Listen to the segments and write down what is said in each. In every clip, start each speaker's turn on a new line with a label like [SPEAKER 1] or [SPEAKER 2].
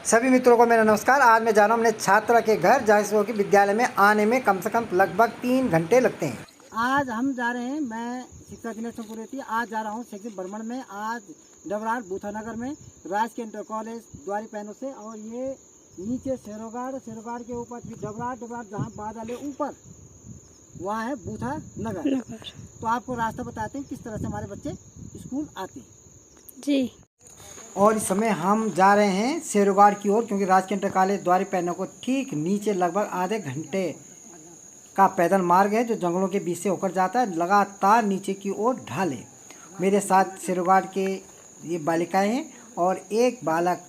[SPEAKER 1] सभी मित्रों को मेरा नमस्कार। आज मैं जा रहा हूँ अपने छात्रा के घर, जहाँ कि विद्यालय में आने में कम से कम लगभग 3 घंटे लगते हैं।
[SPEAKER 2] आज हम जा रहे हैं, मैं शिक्षा दिनेश पुरेती आज जा रहा हूँ शैक्षिक भ्रमण में। आज डबरार बूथानगर में राजकीय इंटर कॉलेज द्वारी पैनों से, और ये नीचे शेरोगाड़ के ऊपर फिर डबरार जहाँ बादल है ऊपर वहाँ है बूथा नगर। तो आपको रास्ता बताते हैं किस तरह से हमारे बच्चे स्कूल आते हैं
[SPEAKER 3] जी।
[SPEAKER 1] और इस समय हम जा रहे हैं शेरोगाड़ की ओर, क्योंकि राजकीय इंटर कॉलेज द्वारी पैनों को ठीक नीचे लगभग आधे घंटे का पैदल मार्ग है जो जंगलों के बीच से होकर जाता है, लगातार नीचे की ओर ढाले। मेरे साथ शेरोगाड़ के ये बालिकाएं हैं और एक बालक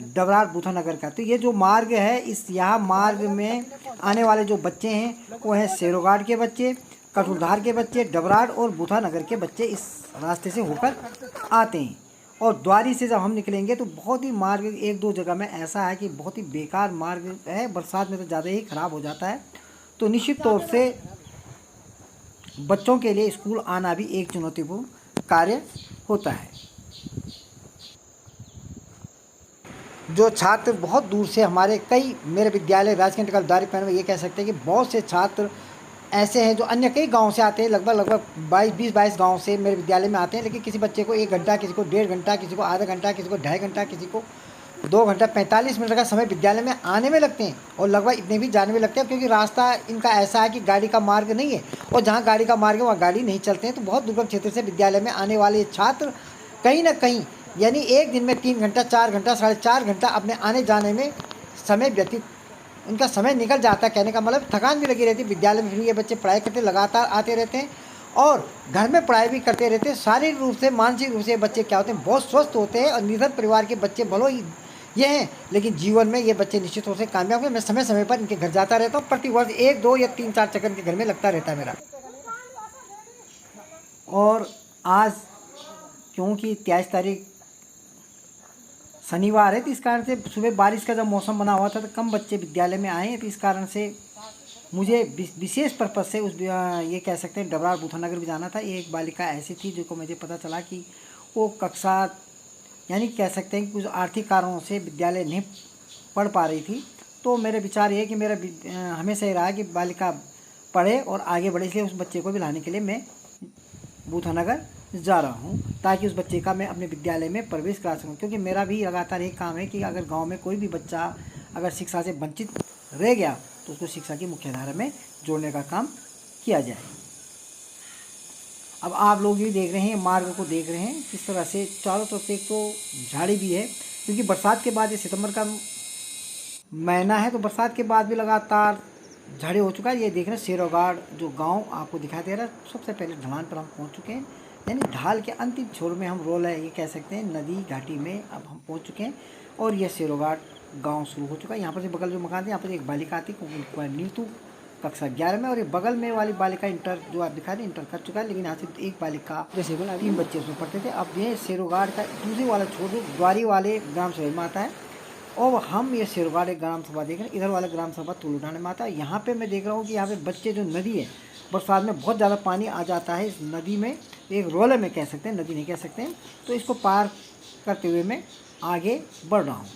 [SPEAKER 1] डबरार बूथानगर का। तो ये जो मार्ग है, इस यहाँ मार्ग में आने वाले जो बच्चे हैं वो हैं शेरोगाड़ के बच्चे, कठुरधार के बच्चे, डबरार और बूथानगर के बच्चे इस रास्ते से होकर आते हैं। और द्वारी से जब हम निकलेंगे तो बहुत ही मार्ग एक दो जगह में ऐसा है कि बहुत ही बेकार मार्ग है, बरसात में तो ज़्यादा ही ख़राब हो जाता है। तो निश्चित तौर से बच्चों के लिए स्कूल आना भी एक चुनौतीपूर्ण कार्य होता है। जो छात्र बहुत दूर से हमारे मेरे विद्यालय राजकीय इंटर कॉलेज द्वारी पैनों में ये कह सकते हैं कि बहुत से छात्र ऐसे हैं जो अन्य कई गांव से आते हैं, लगभग 20-22 गांव से मेरे विद्यालय में आते हैं। लेकिन किसी बच्चे को 1 घंटा, किसी को 1.5 घंटा, किसी को आधा घंटा, किसी को 2.5 घंटा, किसी को 2 घंटा 45 मिनट का समय विद्यालय में आने में लगते हैं, और लगभग इतने भी जाने में लगते हैं, क्योंकि रास्ता इनका ऐसा है कि गाड़ी का मार्ग नहीं है, और जहाँ गाड़ी का मार्ग है वहाँ गाड़ी नहीं चलते हैं। तो बहुत दुर्गम क्षेत्र से विद्यालय में आने वाले छात्र कहीं ना कहीं यानी एक दिन में 3 घंटा, 4 घंटा, 4.5 घंटा अपने आने जाने में समय व्यतीत उनका समय निकल जाता है। कहने का मतलब थकान भी लगी रहती है। विद्यालय में फिर ये बच्चे पढ़ाई करते लगातार आते रहते हैं और घर में पढ़ाई भी करते रहते हैं। शारीरिक रूप से, मानसिक रूप से बच्चे क्या होते हैं, बहुत स्वस्थ होते हैं। और निर्धन परिवार के बच्चे भलो ही ये हैं, लेकिन जीवन में ये बच्चे निश्चित रूप से कामयाब हैं। मैं समय समय पर इनके घर जाता रहता हूँ। प्रति वर्ष 1, 2 या 3, 4 चक्कर इनके घर में लगता रहता है मेरा। और आज क्योंकि 23 तारीख शनिवार है, तो इस कारण से सुबह बारिश का जब मौसम बना हुआ था तो कम बच्चे विद्यालय में आए हैं। तो इस कारण से मुझे विशेष पर्पज़ से ये कह सकते हैं डबरार बूथानगर भी जाना था। एक बालिका ऐसी थी जो को मुझे पता चला कि वो कक्षा यानी कह सकते हैं कि कुछ आर्थिक कारणों से विद्यालय नहीं पढ़ पा रही थी। तो मेरे विचार ये है कि मेरा हमेशा ये रहा कि बालिका पढ़े और आगे बढ़े, इसलिए उस बच्चे को भी लाने के लिए मैं बूथानगर जा रहा हूँ, ताकि उस बच्चे का मैं अपने विद्यालय में प्रवेश करा सकूँ। क्योंकि मेरा भी लगातार एक काम है कि अगर गांव में कोई भी बच्चा अगर शिक्षा से वंचित रह गया तो उसको शिक्षा की मुख्यधारा में जोड़ने का काम किया जाए। अब आप लोग भी देख रहे हैं, मार्ग को देख रहे हैं किस तरह से चारों तरफ से। एक तो झाड़ी भी है, क्योंकि बरसात के बाद ये सितंबर का महीना है, तो बरसात के बाद भी लगातार झाड़ी हो चुका है। ये देख रहे हैं शेरोगाड़ जो गाँव आपको दिखाई दे रहा है। सबसे पहले ढलान पर हम पहुँच चुके हैं, यानी ढाल के अंतिम छोर में हम रोल है, ये कह सकते हैं नदी घाटी में अब हम पहुंच चुके हैं। और यह शेरोगाड़ गांव शुरू हो चुका है। यहाँ पर से बगल जो मकान थे, यहाँ पर एक बालिका आती नीतू कक्षा 11 में, और ये बगल में वाली बालिका इंटर जो आप दिखा रहे इंटर कर चुका है। लेकिन यहाँ से एक बालिका जैसे 3 बच्चे उसमें पढ़ते थे। अब ये शेरोगाड़ का दूसरी वाला छोड़ द्वारी वाले ग्राम सभा में आता है, और हम ये शेरोगाड़ एक ग्राम सभा देख रहे हैं। इधर वाला ग्राम सभा तुलुठाने में आता है। यहाँ पर मैं देख रहा हूँ कि यहाँ पे बच्चे जो नदी है, बरसात में बहुत ज़्यादा पानी आ जाता है इस नदी में, एक रोलर में कह सकते हैं, नदी नहीं कह सकते हैं। तो इसको पार करते हुए मैं आगे बढ़ रहा हूँ।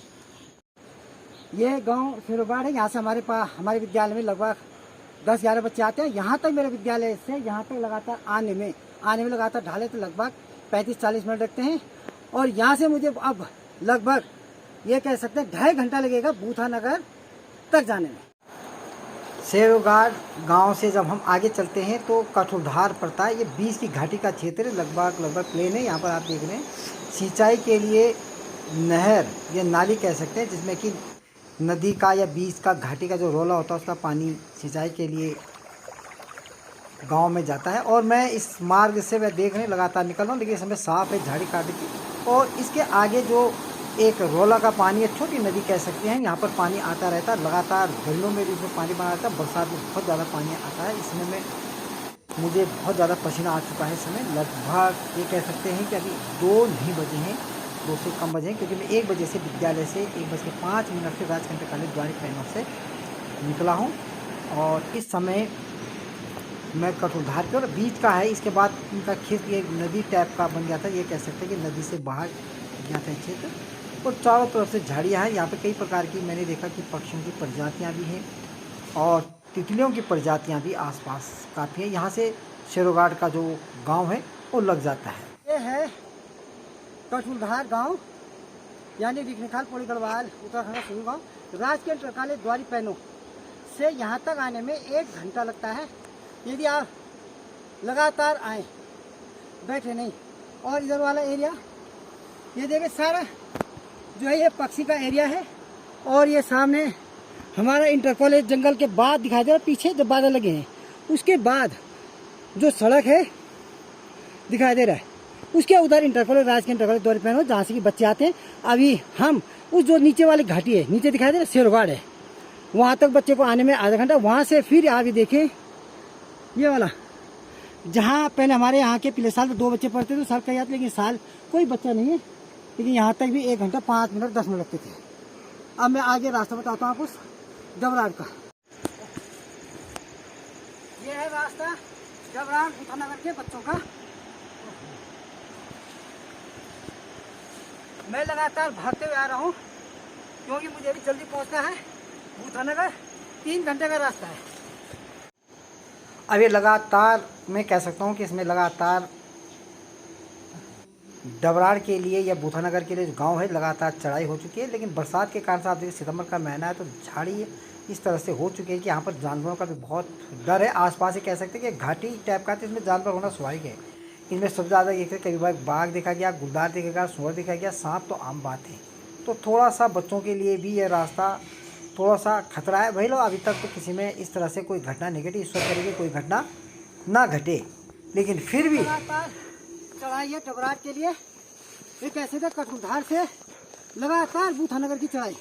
[SPEAKER 1] यह गांव शेरोगाड़ है। यहाँ से हमारे विद्यालय में लगभग 10-11 बच्चे आते हैं। यहाँ तक मेरे विद्यालय से यहाँ तक लगातार आने में लगातार ढाले तो लगभग 35-40 मिनट लगते हैं। और यहाँ से मुझे अब लगभग ये कह सकते हैं 2.5 घंटा लगेगा बूथानगर तक जाने में। शेरोगाड़ गांव से जब हम आगे चलते हैं तो कठुरधार पड़ता है। ये बीच की घाटी का क्षेत्र है, लगभग प्लेन है। यहाँ पर आप देख रहे हैं सिंचाई के लिए नहर या नाली कह सकते हैं, जिसमें कि नदी का या बीच का घाटी का जो रोला होता है उसका पानी सिंचाई के लिए गांव में जाता है। और मैं इस मार्ग से मैं देख रहे हैं लगातार निकल रहा हूँ, लेकिन इस समय साफ है, झाड़ी काटी थी। और इसके आगे जो एक रोला का पानी है, छोटी नदी कह सकते हैं, यहाँ पर पानी आता रहता है लगातार। गर्मियों में भी इसमें पानी बना रहता है, बरसात में बहुत ज़्यादा पानी आता है। इसमें मुझे बहुत ज़्यादा पसीना आ चुका है। इस समय लगभग ये कह सकते हैं कि अभी 2 नहीं बजे हैं, 2 से कम बजे हैं, क्योंकि मैं 1 बजे से विद्यालय से 1:05 से राजकीय इंटर कॉलेज द्वारी पैनों से निकला हूँ। और इस समय मैं कठुरधार के और बीच का है। इसके बाद इनका खेत ये नदी टाइप का बन गया था, ये कह सकते हैं कि नदी से बाहर गया था क्षेत्र। और चारों तरफ से झाड़ियाँ हैं। यहाँ पे कई प्रकार की मैंने देखा कि पक्षियों की प्रजातियाँ भी हैं और तितलियों की प्रजातियाँ भी आसपास काफ़ी हैं। यहाँ से शेरोगाड़ का जो गांव है वो लग जाता है।
[SPEAKER 2] ये है कठुलधार गांव, यानी रिखनिखाल पौड़ी गढ़वाल उत्तराखंड का शुरू गाँव। राजकीय इंटर कॉलेज द्वारी पैनो से यहाँ तक आने में 1 घंटा लगता है, यदि आप लगातार आए, बैठे नहीं। और इधर वाला एरिया ये देखिए, सारा जो है ये पक्षी का एरिया है। और ये सामने हमारा इंटर कॉलेज जंगल के बाद दिखाई दे रहा है, पीछे जो बादल लगे हैं उसके बाद जो सड़क है दिखाई दे रहा है, उसके उधर इंटर कॉलेज, राजकीय इंटर कॉलेज द्वारी पैनो, जहाँ से कि बच्चे आते हैं। अभी हम उस जो नीचे वाली घाटी है, नीचे दिखाई दे रहा है शेरोगाड़ है, वहाँ तक बच्चे को आने में आधा घंटा। वहाँ से फिर आगे देखें ये वाला, जहाँ पहले हमारे यहाँ के पिछले साल 2 बच्चे पढ़ते थे, साल कहीं आते, लेकिन साल कोई बच्चा नहीं है, लेकिन यहाँ तक भी 1 घंटा 5 मिनट 10 मिनट लगते थे। अब मैं आगे रास्ता बताता हूँ आपको डबरार का। ये है रास्ता डबरार बूथानगर के बच्चों का। मैं लगातार भागते हुए आ रहा हूँ क्योंकि मुझे भी जल्दी पहुँचना है बूथानगर। 3 घंटे का रास्ता है।
[SPEAKER 1] अब ये लगातार मैं कह सकता हूँ कि इसमें लगातार डबराड़ के लिए या बूथानगर के लिए जो गांव है लगातार चढ़ाई हो चुकी है। लेकिन बरसात के कारण से आप देखिए सितंबर का महीना है तो झाड़ी इस तरह से हो चुकी है कि यहाँ पर जानवरों का भी बहुत डर है। आसपास ही कह सकते हैं कि घाटी टाइप का, तो इसमें जानवर होना स्वाभाविक है। इनमें सबसे ज़्यादा ये कभी बाघ देखा गया, गुलदार देखा गया, सुअर देखा गया, सांप तो आम बात है। तो थोड़ा सा बच्चों के लिए भी ये रास्ता थोड़ा सा खतरा है। भाई लोग अभी तक तो किसी में इस तरह से कोई घटना नेगेटिव ईश्वर करेगी कोई घटना ना घटे, लेकिन फिर भी
[SPEAKER 2] लगातार चढ़ाई है डबरार के लिए। ये कैसे थे कठुलधार से लगातार बूथानगर की चढ़ाई।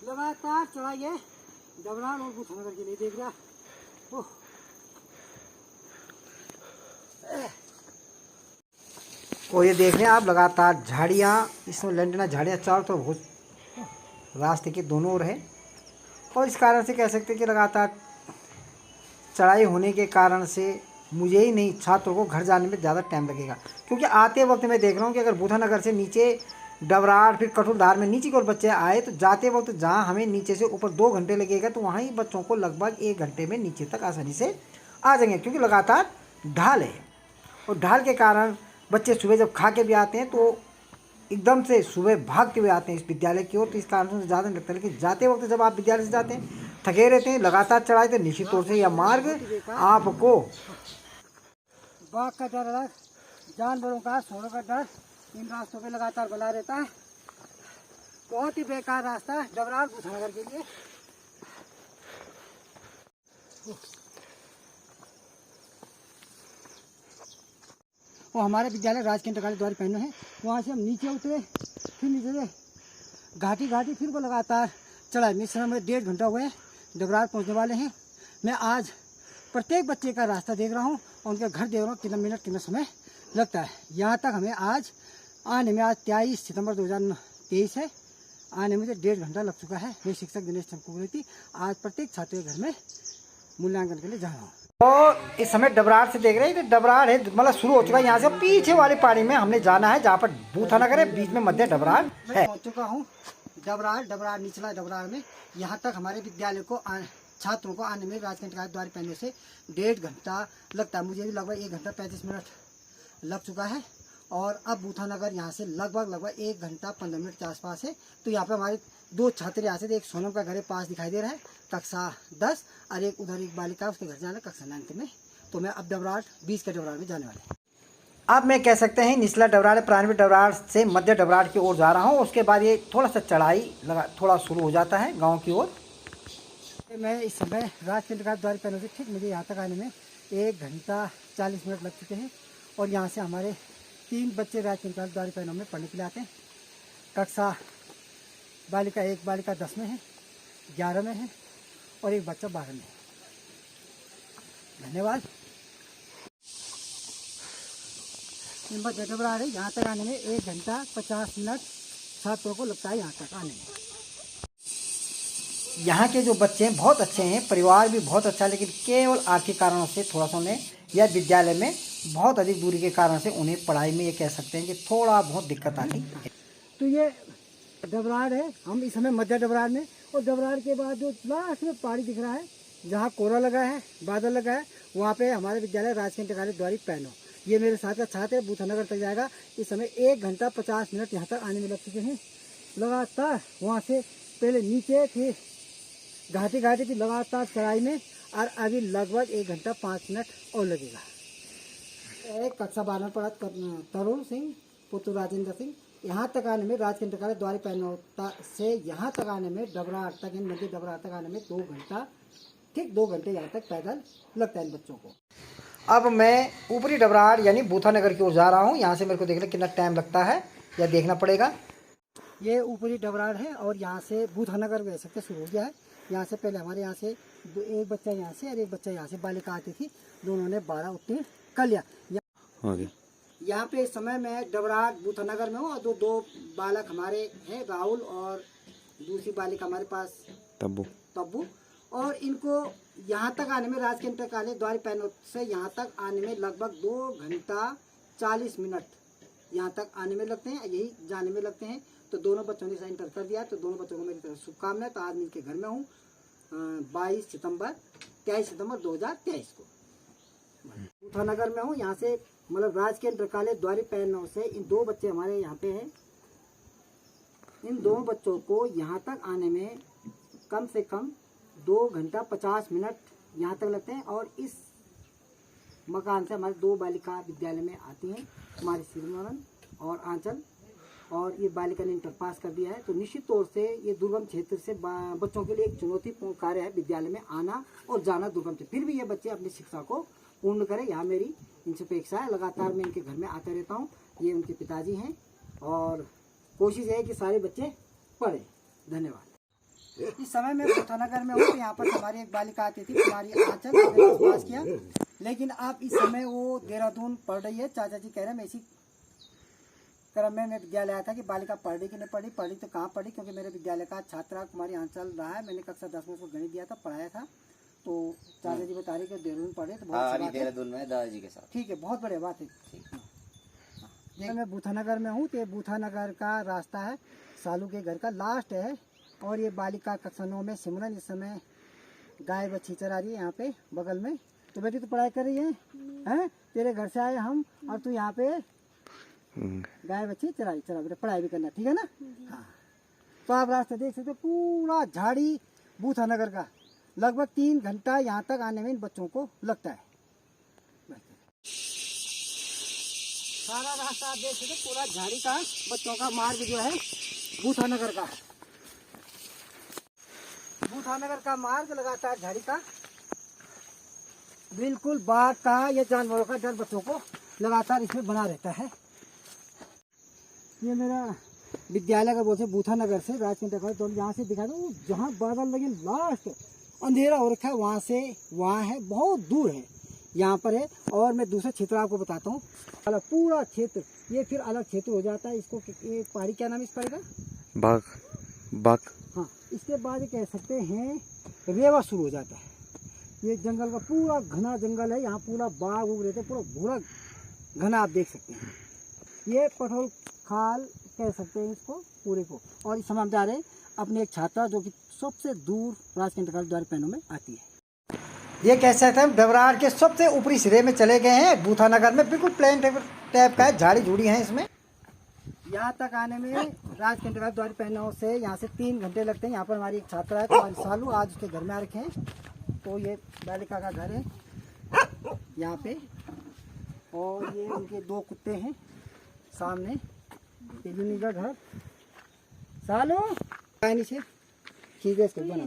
[SPEAKER 2] लगातार चढ़ाई है डबरार और बूथानगर के लिए, देख रहा।
[SPEAKER 1] और ये देख रहे हैं आप लगातार झाड़ियाँ, इसमें लंडना झाड़ियाँ चारों तरफ हो रास्ते के दोनों ओर है। और इस कारण से कह सकते हैं कि लगातार चढ़ाई होने के कारण से मुझे ही नहीं, छात्रों को घर जाने में ज़्यादा टाइम लगेगा। क्योंकि आते वक्त मैं देख रहा हूँ कि अगर बूथानगर से नीचे डबरार फिर कठुलधार में नीचे की ओर बच्चे आए तो जाते वक्त जहाँ हमें नीचे से ऊपर 2 घंटे लगेगा, तो वहाँ ही बच्चों को लगभग 1 घंटे में नीचे तक आसानी से आ जाएंगे। क्योंकि लगातार ढाल है और ढाल के कारण बच्चे सुबह जब खा के भी आते हैं तो एकदम से सुबह भागते हुए आते हैं इस विद्यालय की ओर। तो इस कारण से ज़्यादा लगता है। लेकिन जाते वक्त जब आप विद्यालय से जाते हैं थके रहते हैं, लगातार चढ़ाई, तो निश्चित तौर से यह मार्ग आपको
[SPEAKER 2] बाघ का डर अलग, जानवरों का, सोरों का डर इन रास्तों पे लगातार बना रहता है। बहुत ही बेकार रास्ता है डबरार बूथानगर के लिए। वो हमारे विद्यालय राजकीय इंटर कॉलेज द्वारी पैनो है, वहाँ से हम नीचे उतरे, फिर नीचे से घाटी फिर वो लगातार चढ़ा। इस समय में 1.5 घंटा हुए डबरार पहुँचने वाले हैं। मैं आज प्रत्येक बच्चे का रास्ता देख रहा हूँ और उनके घर देख रहा हूँ कितना मिनट कितना समय लगता है। यहाँ तक हमें आज आने में, आज 23 सितंबर 2023 है, आने में 1.5 घंटा लग चुका है। मैं शिक्षक दिनेश चमकुरेती आज प्रत्येक छात्र के घर में मूल्यांकन के लिए जा रहा हूँ।
[SPEAKER 1] तो इस समय डबरार से देख रहे हैं, तो डबरार है मतलब शुरू हो चुका है। यहाँ से पीछे वाली पहाड़ी में हमने जाना है जहाँ पर बूथानगर है, बीच में मध्य डबरार है।
[SPEAKER 2] पहुँच चुका हूँ डबरार निचला डबरार में। यहाँ तक हमारे विद्यालय को छात्रों को आने में राजकीय इंटर कॉलेज द्वारी पैनो से 1.5 घंटा लगता है। मुझे भी लगभग 1 घंटा 35 मिनट लग चुका है। और अब बूथानगर यहाँ से लगभग 1 घंटा 15 मिनट के आसपास है। तो यहाँ पे हमारे 2 छात्र यहाँ से, एक सोनम का घर पास दिखाई दे रहा है कक्षा 10, और एक उधर एक बालिका उसके घर जाना कक्षा 9 में। तो मैं अब डबरार 20 के डबरार में जाने वाले।
[SPEAKER 1] अब मैं कह सकते हैं निचला डबरार, प्राइमरी डबरार से मध्य डबरार की ओर जा रहा हूँ। उसके बाद ये थोड़ा सा चढ़ाई थोड़ा शुरू हो जाता है गाँव की ओर।
[SPEAKER 2] मैं इस समय राजकीय इंटर कॉलेज द्वारी पैनो से ठीक मुझे यहाँ तक आने में 1 घंटा 40 मिनट लग चुके हैं। और यहाँ से हमारे 3 बच्चे राजकीय इंटर कॉलेज द्वारी पैनो में पढ़ने के लिए आते हैं। कक्षा बालिका 1 बालिका 10 में है, 11 में है और एक बच्चा 12 में है। धन्यवाद। ये मध्य डबरार है, यहाँ तक आने में 1 घंटा 50 मिनट छात्रों को लगता है यहाँ तक आने में।
[SPEAKER 1] यहाँ के जो बच्चे हैं बहुत अच्छे हैं, परिवार भी बहुत अच्छा है, लेकिन केवल आर्थिक कारणों से थोड़ा सा उन्हें या विद्यालय में बहुत अधिक दूरी के कारण से उन्हें पढ़ाई में ये कह सकते हैं कि थोड़ा बहुत दिक्कत आती है।
[SPEAKER 2] तो ये डबरार है, हम इस समय मध्य डबरार में, और डबरार के बाद जो लास्ट में पहाड़ी दिख रहा है जहाँ कोहरा लगा है, बादल लगा है, वहाँ पे हमारे विद्यालय राजकीय इंटर कॉलेज द्वारी पैनो, ये मेरे साथ का छात्र है, बूथानगर तक जाएगा। इस समय 1 घंटा 50 मिनट यहाँ तक आने में लग चुके हैं लगातार। वहाँ से पहले नीचे फिर घाटी घाटी की लगातार चढ़ाई में, और अभी लगभग 1 घंटा 5 मिनट और लगेगा। कक्षा 12 में पढ़ा तरुण सिंह पुत्र राजेंद्र सिंह, यहाँ तक आने में राजकीय इंटर कॉलेज द्वारी पैनौता से यहाँ तक आने में डबरार तक, इन मध्य डबरार तक आने में 2 घंटा, ठीक 2 घंटे यहाँ तक पैदल लगता है इन बच्चों को।
[SPEAKER 1] अब मैं ऊपरी डबरार यानी बूथानगर की ओर जा रहा हूँ। यहाँ से मेरे को देखना कितना टाइम लगता है या देखना पड़ेगा।
[SPEAKER 2] ये ऊपरी डबरार है और यहाँ से बूथानगर कह सकते शुरू हो गया है। यहाँ से पहले हमारे यहाँ से एक बच्चा यहाँ से और एक बच्चा यहाँ से बालिका आती थी, दोनों ने 12 उत्तीर्ण कर लिया। यहाँ पे इस समय मैं डबरार बूथानगर में हूँ और दो बालक हमारे हैं, राहुल और दूसरी बालिका हमारे पास तब्बू, और इनको यहाँ तक आने में राजकीय इंटर कॉलेज द्वारी पैनौत से यहाँ तक आने में लगभग 2 घंटा 40 मिनट यहाँ तक आने में लगते हैं, यही जाने में लगते हैं। तो दोनों बच्चों ने इंटर कर दिया, तो दोनों बच्चों को मेरी तरफ शुभकामनाएं। तो आज मैं इनके घर में हूँ 23 सितंबर 2023 को बूथानगर में हूँ। यहाँ से मतलब राजकीय इंटर कॉलेज द्वारी पैनौत से इन 2 बच्चे हमारे यहाँ पे हैं। इन 2 बच्चों को यहाँ तक आने में कम से कम 2 घंटा 50 मिनट यहाँ तक लगते हैं। और इस मकान से हमारे 2 बालिका विद्यालय में आती हैं, हमारी सिमरन और आंचल, और ये बालिका ने इंटर पास कर दिया है। तो निश्चित तौर से ये दुर्गम क्षेत्र से बच्चों के लिए एक चुनौतीपूर्ण कार्य है विद्यालय में आना और जाना दुर्गम से। फिर भी ये बच्चे अपनी शिक्षा को पूर्ण करें, यहाँ मेरी इनसे अपेक्षा है। लगातार मैं इनके घर में आता रहता हूँ, ये उनके पिताजी हैं, और कोशिश है कि सारे बच्चे पढ़ें। धन्यवाद। इस समय मैं बूथानगर में हूँ, तो यहाँ पर हमारी एक बालिका आती थी, हमारी आंचल, पास किया, लेकिन अब इस समय वो देहरादून पढ़ रही है। चाचा जी कह रहे हैं मैं इसी क्रम में मैं विद्यालय आया था कि बालिका पढ़ रही कि नहीं पढ़ी, पढ़ी तो कहाँ पढ़ी, क्योंकि मेरे विद्यालय का छात्रा कुमारी आंचल रहा है। मैंने कक्षा 10 में उसको गणित दिया था, पढ़ाया था। तो चाचा जी बता रहे कि देहरादून पढ़े, तो बहुत देहरादून में दादाजी के साथ, ठीक है, बहुत बढ़िया बात है। मैं बूथानगर में हूँ, तो बूथानगर का रास्ता है सालू के घर का लास्ट है। और ये बालिका कक्षा 9 में सिमरन इस समय गाय बच्ची चरा रही है यहाँ पे बगल में। तो बेटी तो पढ़ाई कर रही है? तेरे घर से आए हम और तू यहाँ पे गाय बच्ची चरा बेटा, पढ़ाई भी करना, ठीक है ना? हाँ। तो आप रास्ता देख सकते हो, पूरा झाड़ी बूथानगर का, लगभग 3 घंटा यहाँ तक आने में इन बच्चों को लगता है। सारा रास्ता आप देख सकते हो, पूरा झाड़ी का बच्चों का मार्ग जो है बूथानगर का, मार्ग लगातार झाड़ी का, बिल्कुल बाघ का या जानवरों का डर बच्चों को लगातार इसमें बना रहता है। ये मेरा विद्यालय का बोलते बूथानगर से राजकीय इंटर कॉलेज, तो यहाँ से दिखा दो जहाँ बादल लगे लास्ट अंधेरा हो रखा है, वहाँ से वहाँ है, बहुत दूर है, यहाँ पर है। और मैं दूसरा क्षेत्र आपको बताता हूँ, अलग पूरा क्षेत्र, ये फिर अलग क्षेत्र हो जाता है। इसको ये पहाड़ी क्या नाम इस पहाड़ी का? बाघ। हाँ, इसके बाद ये कह सकते हैं रेवा शुरू हो जाता है। ये जंगल का पूरा घना जंगल है, यहाँ पूरा बाघ उग रहते, पूरा भूरा घना आप देख सकते हैं। ये पठोल खाल कह सकते हैं इसको पूरे को। और इस समय हम जा रहे हैं अपने एक छात्रा जो कि सबसे दूर राजकीय इंटर कॉलेज द्वारी पैनों में आती है। ये कह सकते हैं डबरार के सबसे ऊपरी सिरे में चले गए हैं। बूथानगर में बिल्कुल प्लेन टाइप का है, झाड़ी झूड़ी है इसमें। यहाँ तक आने में राजकीय इंटर कॉलेज द्वारी पैनों से यहाँ से 3 घंटे लगते हैं। यहाँ पर हमारी एक छात्रा है कुमारी सालू, आज उसके घर में आ रखे हैं। तो ये बालिका का घर है यहाँ पे, और ये उनके 2 कुत्ते हैं सामने। ये का घर सालो नीचे ठीक है, इसको बना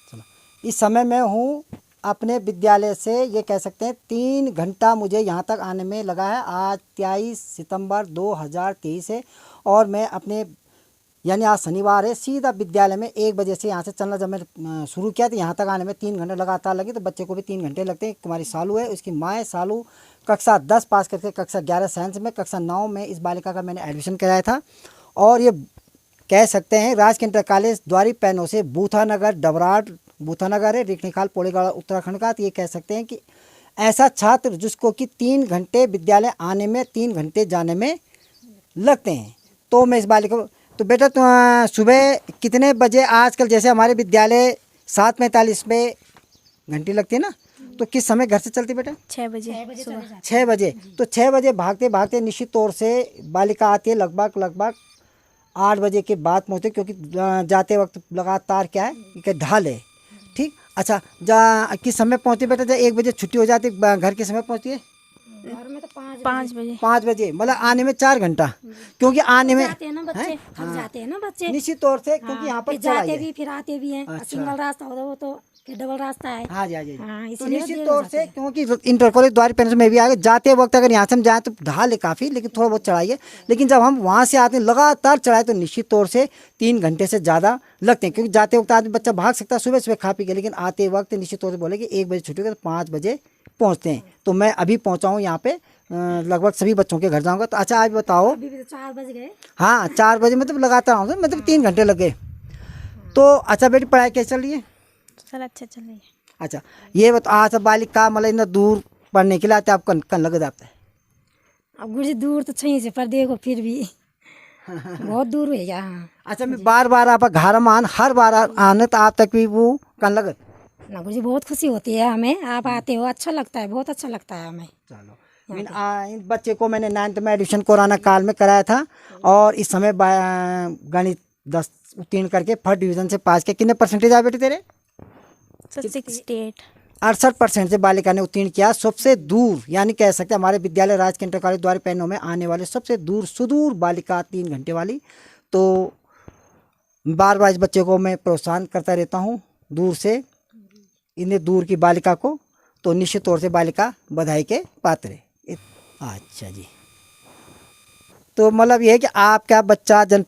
[SPEAKER 2] चलो। इस समय मैं हूँ अपने विद्यालय से, ये कह सकते हैं 3 घंटा मुझे यहाँ तक आने में लगा है। आज 23 सितंबर 2023 है
[SPEAKER 1] और मैं अपने यानी आज शनिवार है, सीधा विद्यालय में 1 बजे से यहाँ से चलना जब मैंने शुरू किया तो यहाँ तक आने में 3 घंटे लगातार लगे। तो बच्चे को भी 3 घंटे लगते हैं। कुमारी सालू है, उसकी माँ है सालू, कक्षा 10 पास करके कक्षा 11 साइंस में, कक्षा 9 में इस बालिका का मैंने एडमिशन कराया था। और ये कह सकते हैं राजकीय इंटर कॉलेज द्वारी पैनो से बूथानगर डबराट, बूथानगर है रिखणीखाल पोड़ेगढ़ उत्तराखंड का। तो ये कह सकते हैं कि ऐसा छात्र जिसको कि 3 घंटे विद्यालय आने में 3 घंटे जाने में लगते हैं। तो मैं इस बालिका को, तो बेटा तो सुबह कितने बजे, आजकल जैसे हमारे विद्यालय 7:45 पे घंटी लगती है ना, तो किस समय घर से चलती बेटा?
[SPEAKER 3] 6 बजे सुबह।
[SPEAKER 1] 6 बजे। तो 6 बजे भागते भागते निश्चित तौर से बालिका आती है लगभग 8 बजे के बाद पहुँचते, क्योंकि जाते वक्त लगातार क्या है कि ढाल है। ठीक, अच्छा किस समय पहुँचती बेटा? जब 1 बजे छुट्टी हो जाती घर के समय पहुँचती है?
[SPEAKER 3] घर में तो 5 बजे।
[SPEAKER 1] 5 बजे मतलब आने में 4 घंटा, क्योंकि आने में
[SPEAKER 3] जाते हैं ना बच्चे, थक जाते हैं ना बच्चे,
[SPEAKER 1] निश्चित तौर से, क्योंकि यहाँ पर
[SPEAKER 3] फिर जाते भी फिर आते भी हैं।
[SPEAKER 1] अच्छा।
[SPEAKER 3] सिंगल रास्ता होता है वो, तो फिर डबल रास्ता है।
[SPEAKER 1] हाँ जी हाँ जी।
[SPEAKER 3] हाँ,
[SPEAKER 1] तो
[SPEAKER 3] इसलिए
[SPEAKER 1] निश्चित
[SPEAKER 3] देर
[SPEAKER 1] तौर
[SPEAKER 3] हो जाती
[SPEAKER 1] से,
[SPEAKER 3] है।
[SPEAKER 1] क्योंकि इंटर कॉलेज द्वारी पैनल में भी आगे जाते वक्त अगर यहाँ से हम जाएँ तो ढाल है काफ़ी, लेकिन थोड़ा बहुत चढ़ाई है। लेकिन जब हम वहाँ से आते हैं लगातार चढ़ाई, तो निश्चित तौर से 3 घंटे से ज़्यादा लगते हैं। क्योंकि जाते वक्त आदमी बच्चा भाग सकता है सुबह सुबह खा पी के, लेकिन आते वक्त निश्चित तौर से बोले कि 1 बजे छुट्टी होगी तो 5 बजे पहुँचते हैं। तो मैं अभी पहुँचा हूँ यहाँ पे, लगभग सभी बच्चों के घर जाऊँगा। तो अच्छा आप बताओ।
[SPEAKER 3] अभी भी तो 4 बज गए।
[SPEAKER 1] हाँ 4 बजे मतलब लगातार आऊँगा, मतलब 3 घंटे लग गए। तो अच्छा बेटी पढ़ाई कैसे चल रही है?
[SPEAKER 3] सर अच्छा चल रही है।
[SPEAKER 1] अच्छा ये बता, आज बालिका मतलब इतना दूर पढ़ने के लिए आते आप कन लग जाता है?
[SPEAKER 3] अब गुरुजी दूर तो छही से, पर देखो फिर भी बहुत दूर है यहाँ।
[SPEAKER 1] अच्छा मैं बार बार आप घर में हर बार आने तो आप तक भी वो कन लगत
[SPEAKER 3] ना गुरुजी, बहुत खुशी होती है हमें, आप आते हो, अच्छा लगता है, बहुत अच्छा लगता है हमें।
[SPEAKER 1] चलो इन बच्चे को मैंने 9th में एडमिशन कोरोना काल में कराया था, और इस समय गणित 10 उत्तीर्ण करके फर्स्ट डिवीजन से पास किया। कितने परसेंटेज आए बेटे तेरे?
[SPEAKER 3] 68।
[SPEAKER 1] 68% से बालिका ने उत्तीर्ण किया। सबसे दूर यानी कह सकते हैं हमारे विद्यालय राजकीय इंटर कॉलेज द्वारी पैनों में आने वाले सबसे दूर सुदूर बालिका 3 घंटे वाली। तो बार बार इस बच्चे को मैं प्रोत्साहन करता रहता हूँ दूर से, इन्हें दूर की बालिका को। तो निश्चित तौर से बालिका बधाई के पात्र है। अच्छा जी, तो मतलब ये है कि आपका बच्चा जन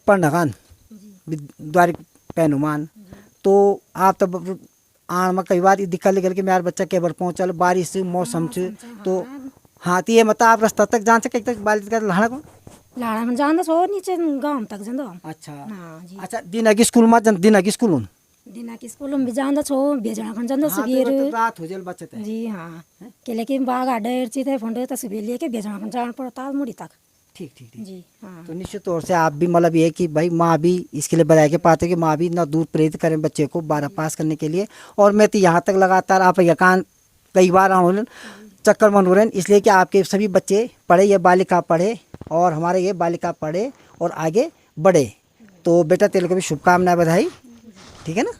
[SPEAKER 1] पढ़नगान द्वारी पैनुमान, तो आप तब आन में कई बार दिक्कत निकल के मेरा बच्चा के बार पहुँचल बारिश मौसम से, तो हाँ तो ये मतलब आप रास्ता तक जान सके तक बारिश का लहड़ा को
[SPEAKER 3] लाड़ा में जान दो नीचे गांव तक जान दो।
[SPEAKER 1] अच्छा
[SPEAKER 3] हाँ जी।
[SPEAKER 1] अच्छा दिन की स्कूल में दिन की स्कूल
[SPEAKER 3] दिना की स्कूल में भी जान दो, बेजना खन जान दो
[SPEAKER 1] हाँ,
[SPEAKER 3] सुबेर।
[SPEAKER 1] तो रात हो जाए बच्चे तक।
[SPEAKER 3] जी हाँ, के लेकिन बाग आडे थे फंडे तो सुबह लेके बेजना खन जाना पड़ता मुड़ी तक।
[SPEAKER 1] ठीक ठीक ठीक।
[SPEAKER 3] जी हाँ।
[SPEAKER 1] तो निश्चित तौर से आप भी मतलब ये कि भाई माँ भी इसके लिए बधाई के पाते कि माँ भी इतना दूर प्रेरित करें बच्चे को 12 पास करने के लिए। और मैं तो यहाँ तक लगातार आप यकान कई बार आऊँ चक्कर मन हो रहे हैं, इसलिए कि आपके सभी बच्चे पढ़े, ये बालिका पढ़े और हमारे ये बालिका पढ़े और आगे बढ़े। तो बेटा तेरे को भी शुभकामनाएं, बधाई। ठीक है ना।